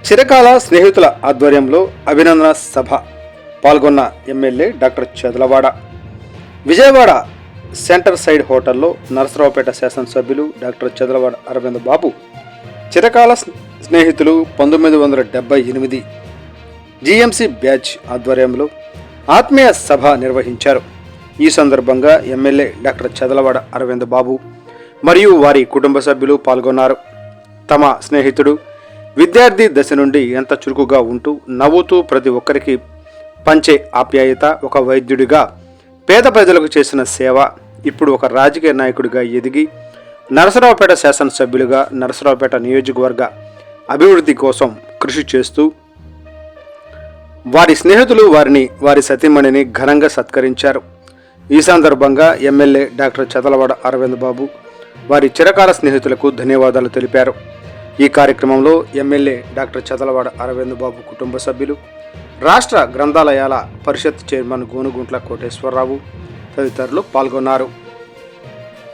చిరకాల స్నేహితుల ఆధ్వర్యంలో అభినందన సభ పాల్గొన్న MLA doctor Chadalavada. Vijayawada centre side హోటల్లో నరసరావుపేట శాసనసభ్యులు డాక్టర్ చదలవాడ అరవింద్ బాబు చిరకాల స్నేహితులు 1978 జీఎంసీ బ్యాచ్ ఆధ్వర్యంలో ఆత్మీయ సభ నిర్వహించారు. ఈ సందర్భంగా ఎమ్మెల్యే డాక్టర్ చదలవాడ అరవింద్ బాబు మరియు వారి కుటుంబ సభ్యులు పాల్గొన్నారు. తమ స్నేహితుడు విద్యార్థి దశ నుండి ఎంత చురుకుగా ఉంటూ నవ్వుతూ ప్రతి ఒక్కరికి పంచే ఆప్యాయత, ఒక వైద్యుడిగా పేద ప్రజలకు చేసిన సేవ, ఇప్పుడు ఒక రాజకీయ నాయకుడిగా ఎదిగి నరసరావుపేట శాసనసభ్యులుగా నరసరావుపేట నియోజకవర్గ అభివృద్ధి కోసం కృషి చేస్తూ వారి స్నేహితులు వారి సతీమణిని ఘనంగా సత్కరించారు. ఈ సందర్భంగా ఎమ్మెల్యే డాక్టర్ చదలవాడ అరవింద్ బాబు వారి చిరకాల స్నేహితులకు ధన్యవాదాలు తెలిపారు. ఈ కార్యక్రమంలో ఎమ్మెల్యే డాక్టర్ చదలవాడ అరవింద్ బాబు కుటుంబ సభ్యులు, రాష్ట్ర గ్రంథాలయాల పరిషత్ చైర్మన్ గోనుగుంట్ల కోటేశ్వరరావు తదితరులు పాల్గొన్నారు.